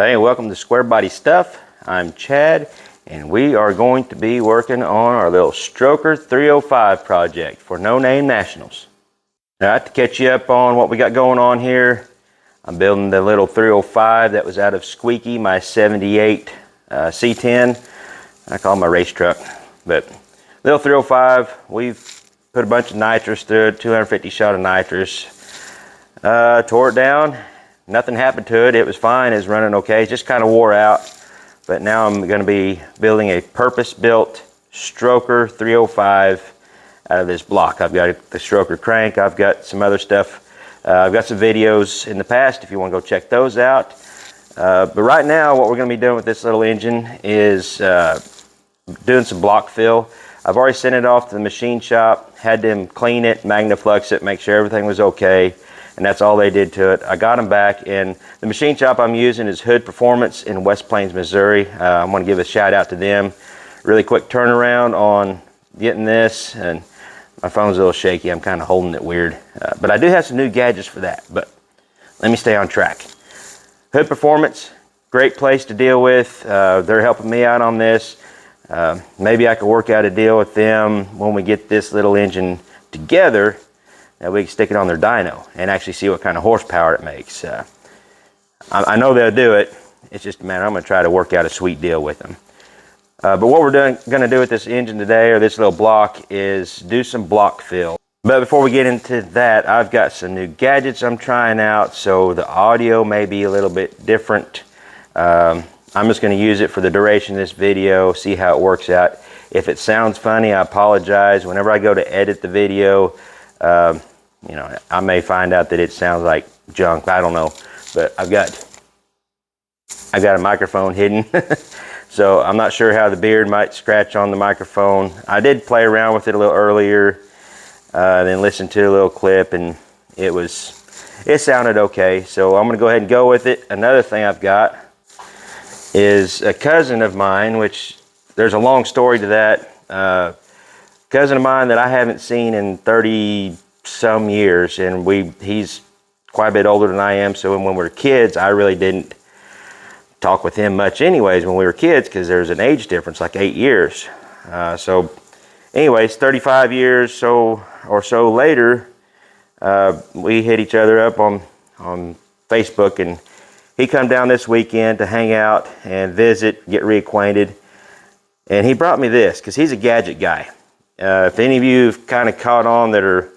Hey, welcome to Square Body Stuff. I'm Chad, and we are going to be working on our little Stroker 305 project for No Name Nationals. All right, to catch you up on what we got going on here, I'm building the little 305 that was out of Squeaky, my 78 C10. I call it my race truck, but little 305, we've put a bunch of nitrous through it, 250 shot of nitrous. Tore it down. Nothing happened to it. It was fine. It was running okay. It just kind of wore out. But now I'm going to be building a purpose-built Stroker 305 out of this block. I've got the Stroker crank. I've got some other stuff. I've got some videos in the past if you want to go check those out. But right now what we're going to be doing with this little engine is doing some block fill. I've already sent it off to the machine shop, had them clean it, magnaflux it, make sure everything was okay. And that's all they did to it. I got them back, and the machine shop I'm using is Hood Performance in West Plains, Missouri. I want to give a shout out to them. Really quick turnaround on getting this, and my phone's a little shaky. I'm kind of holding it weird. But I do have some new gadgets for that, but let me stay on track. Hood Performance, great place to deal with. They're helping me out on this. Maybe I could work out a deal with them when we get this little engine together. That we can stick it on their dyno and actually see what kind of horsepower it makes. I know they'll do it. It's just, man, I'm going to try to work out a sweet deal with them. But what we're going to do with this engine today, or this little block, is do some block fill. But before we get into that, I've got some new gadgets I'm trying out, so the audio may be a little bit different. I'm just going to use it for the duration of this video, see how it works out. If it sounds funny, I apologize. Whenever I go to edit the video, you know, I may find out that it sounds like junk. I don't know, but I've got a microphone hidden. So I'm not sure how the beard might scratch on the microphone. I did play around with it a little earlier, then listened to a little clip, and it sounded okay. So I'm gonna go ahead and go with it. Another thing I've got is a cousin of mine, which there's a long story to that. Cousin of mine that I haven't seen in 30 some years, and he's quite a bit older than I am, so when we were kids I really didn't talk with him much anyways when we were kids, because there's an age difference, like 8 years. So anyways, 35 years or so later, we hit each other up on Facebook, and he come down this weekend to hang out and visit, get reacquainted, and he brought me this because he's a gadget guy. If any of you have kind of caught on that are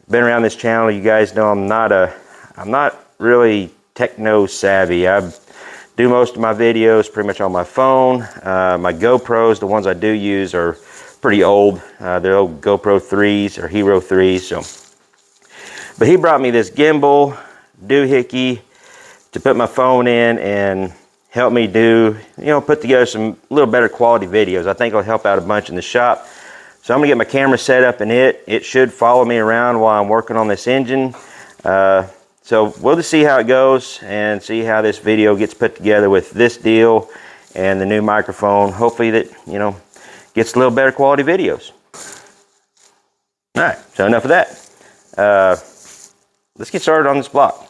been around this channel, you guys know I'm not really techno savvy. I do most of my videos pretty much on my phone. My GoPros, the ones I do use, are pretty old. They're old GoPro 3s or Hero 3s. So, but he brought me this gimbal doohickey to put my phone in and help me do, put together some little better quality videos. I think it'll help out a bunch in the shop. So I'm gonna get my camera set up in it. It should follow me around while I'm working on this engine. So we'll just see how it goes and see how this video gets put together with this deal and the new microphone. Hopefully that, gets a little better quality videos. All right, so enough of that. Let's get started on this block.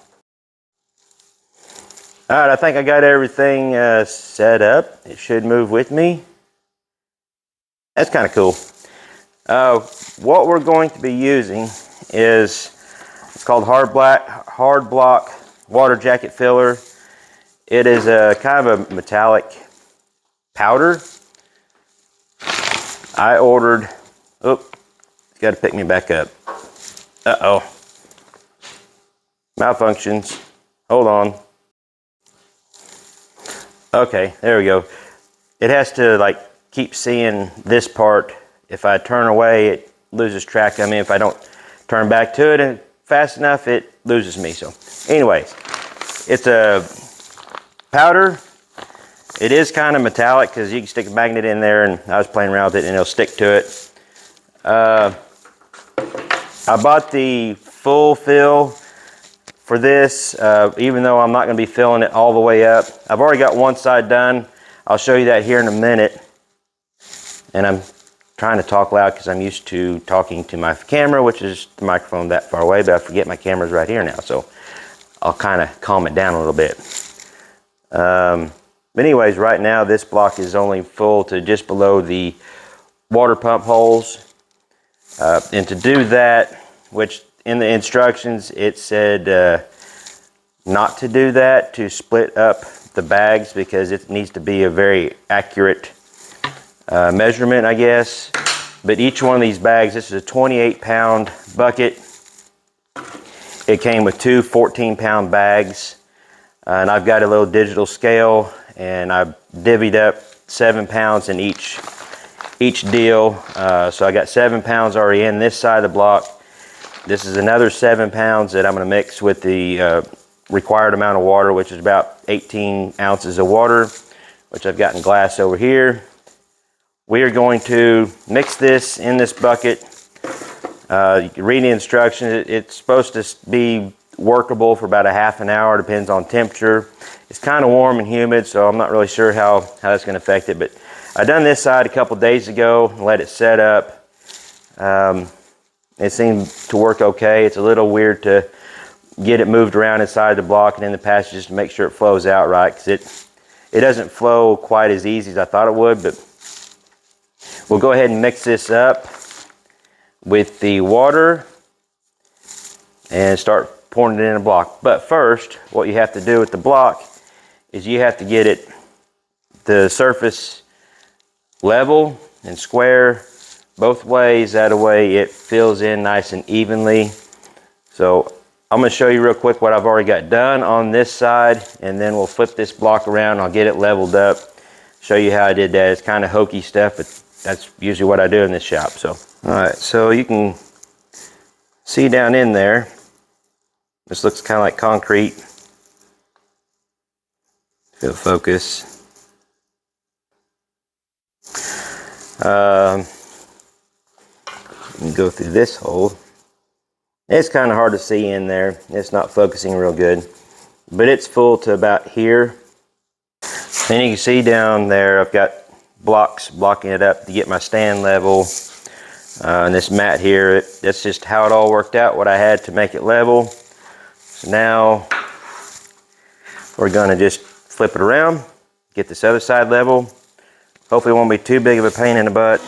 All right, I think I got everything set up. It should move with me. That's kind of cool. What we're going to be using is, it's called Hard Blok water jacket filler. It is a kind of a metallic powder. I ordered, it's got to pick me back up. Uh-oh. Malfunctions. Hold on. Okay, there we go. It has to keep seeing this part. If I turn away, it loses track. I mean, if I don't turn back to it and fast enough, it loses me. So anyways, it's a powder. It is kind of metallic because you can stick a magnet in there, and I was playing around with it and it'll stick to it. I bought the full fill for this, even though I'm not going to be filling it all the way up. I've already got one side done. I'll show you that here in a minute. And I'm trying to talk loud because I'm used to talking to my camera, which is the microphone that far away, but I forget my camera's right here now, so I'll kind of calm it down a little bit. But anyways, right now this block is only full to just below the water pump holes. And to do that, which in the instructions it said not to do that, to split up the bags, because it needs to be a very accurate measurement, I guess. But each one of these bags, this is a 28-pound bucket. It came with two 14-pound bags. And I've got a little digital scale, and I divvied up 7 pounds in each deal. So I got 7 pounds already in this side of the block. This is another 7 pounds that I'm going to mix with the required amount of water, which is about 18 ounces of water, which I've got in glass over here. We are going to mix this in this bucket. You can read the instructions. It's supposed to be workable for about a half an hour, depends on temperature. It's kind of warm and humid, so I'm not really sure how that's going to affect it. But I done this side a couple days ago and let it set up. It seemed to work okay. It's a little weird to get it moved around inside the block and in the passages to make sure it flows out right, because it doesn't flow quite as easy as I thought it would. But we'll go ahead and mix this up with the water and start pouring it in a block. But first, what you have to do with the block is you have to get it the surface level and square both ways. That way it fills in nice and evenly. So I'm going to show you real quick what I've already got done on this side, and then we'll flip this block around. I'll get it leveled up, show you how I did that. It's kind of hokey stuff, but that's usually what I do in this shop. So all right, so you can see down in there, this looks kind of like concrete. If it'll focus. You can go through this hole. It's kind of hard to see in there. It's not focusing real good. But it's full to about here. And you can see down there, I've got blocks blocking it up to get my stand level. And this mat here, that's just how it all worked out, what I had to make it level. So now we're going to just flip it around, get this other side level. Hopefully it won't be too big of a pain in the butt.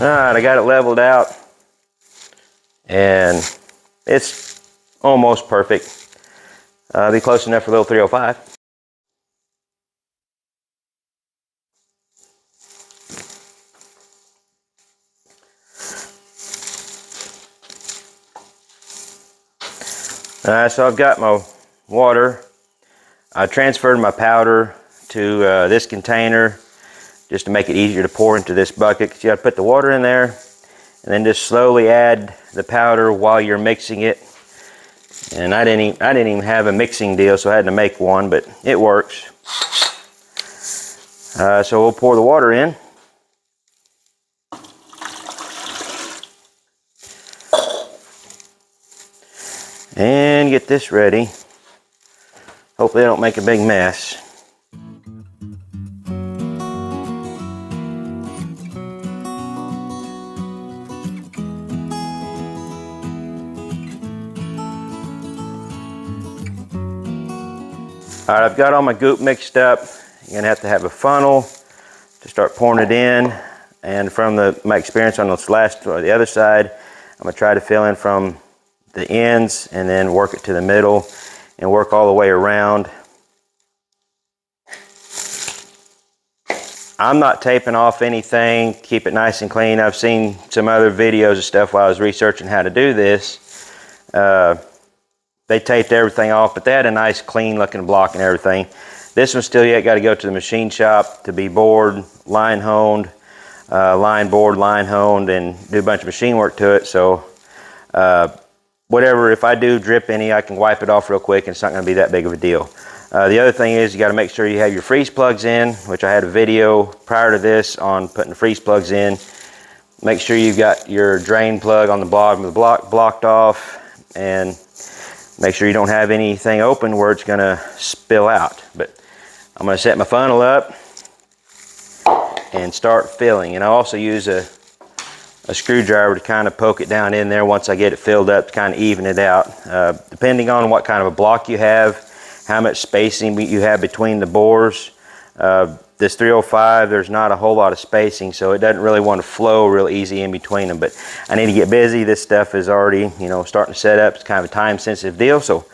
Alright, I got it leveled out, and it's almost perfect. Be close enough for little 305. So I've got my water. I transferred my powder to this container just to make it easier to pour into this bucket, because you got to put the water in there and then just slowly add the powder while you're mixing it. And I didn't even have a mixing deal, so I had to make one, but it works. So we'll pour the water in. And get this ready. Hopefully I don't make a big mess. All right, I've got all my goop mixed up. You're gonna have a funnel to start pouring it in. And from my experience on this last, or the other side, I'm gonna try to fill in from the ends and then work it to the middle and work all the way around. I'm not taping off anything, keep it nice and clean. I've seen some other videos and stuff while I was researching how to do this. They taped everything off, but they had a nice clean looking block and everything. This one still yet got to go to the machine shop to be bored, line honed, line bored, line honed, and do a bunch of machine work to it. So whatever, if I do drip any, I can wipe it off real quick and it's not going to be that big of a deal. The other thing is you got to make sure you have your freeze plugs in, which I had a video prior to this on putting the freeze plugs in. Make sure you've got your drain plug on the bottom of the block blocked off, and make sure you don't have anything open where it's going to spill out. But I'm going to set my funnel up and start filling. And I also use a screwdriver to kind of poke it down in there once I get it filled up to kind of even it out. Depending on what kind of a block you have, how much spacing you have between the bores. This 305, there's not a whole lot of spacing, so it doesn't really want to flow real easy in between them. But I need to get busy. This stuff is already, you know, starting to set up. It's kind of a time-sensitive deal, so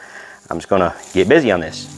I'm just going to get busy on this.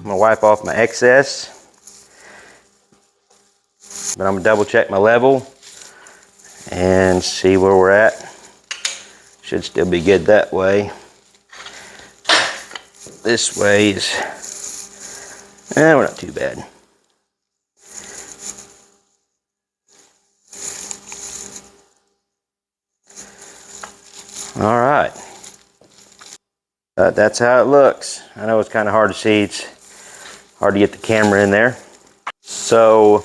I'm gonna wipe off my excess, but I'm gonna double check my level and see where we're at. Should still be good that way. This way is, we're not too bad. All right, that's how it looks. I know it's kind of hard to see. It's hard to get the camera in there. So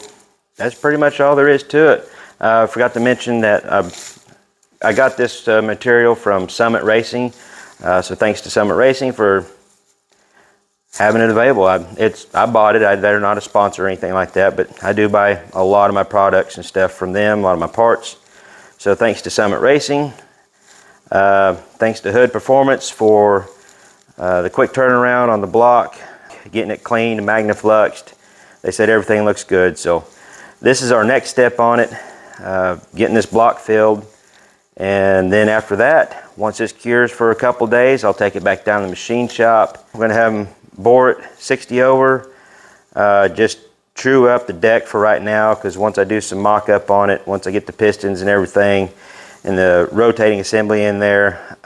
that's pretty much all there is to it. I forgot to mention that I got this material from Summit Racing. So thanks to Summit Racing for having it available. I bought it. They're not a sponsor or anything like that, but I do buy a lot of my products and stuff from them, a lot of my parts. So thanks to Summit Racing. Thanks to Hood Performance for the quick turnaround on the block, getting it cleaned and magnafluxed. They said everything looks good. So this is our next step on it, getting this block filled. And then after that, once this cures for a couple days, I'll take it back down to the machine shop. I'm gonna have them bore it 60 over, just true up the deck for right now, because once I do some mock-up on it, once I get the pistons and everything and the rotating assembly in there,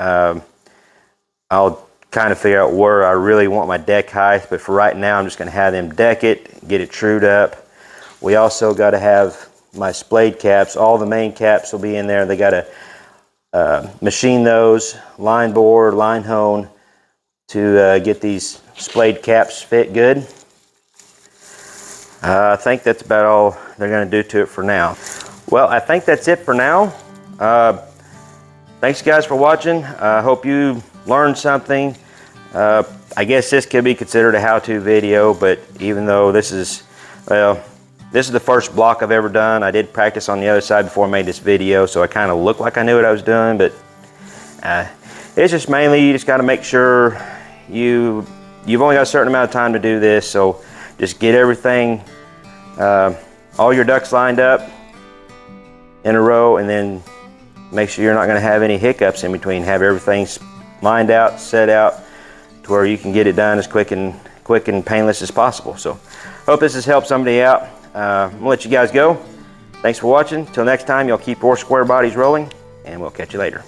I'll kind of figure out where I really want my deck height. But for right now, I'm just going to have them deck it, get it trued up. We also got to have my splayed caps. All the main caps will be in there. They got to machine those, line bore, line hone, to get these splayed caps fit good. I think that's about all they're going to do to it for now. Well, I think that's it for now. Thanks guys for watching. I hope you learned something. I guess this could be considered a how-to video, but even though this is, well, this is the first block I've ever done. I did practice on the other side before I made this video, so I kind of looked like I knew what I was doing, but it's just mainly you just got to make sure you've only got a certain amount of time to do this, so just get everything, all your ducks lined up in a row, and then make sure you're not going to have any hiccups in between. Have everything lined out, set out, to where you can get it done as quick and painless as possible. So hope this has helped somebody out. I'm gonna let you guys go. Thanks for watching. Till next time, y'all keep your square bodies rolling, and we'll catch you later.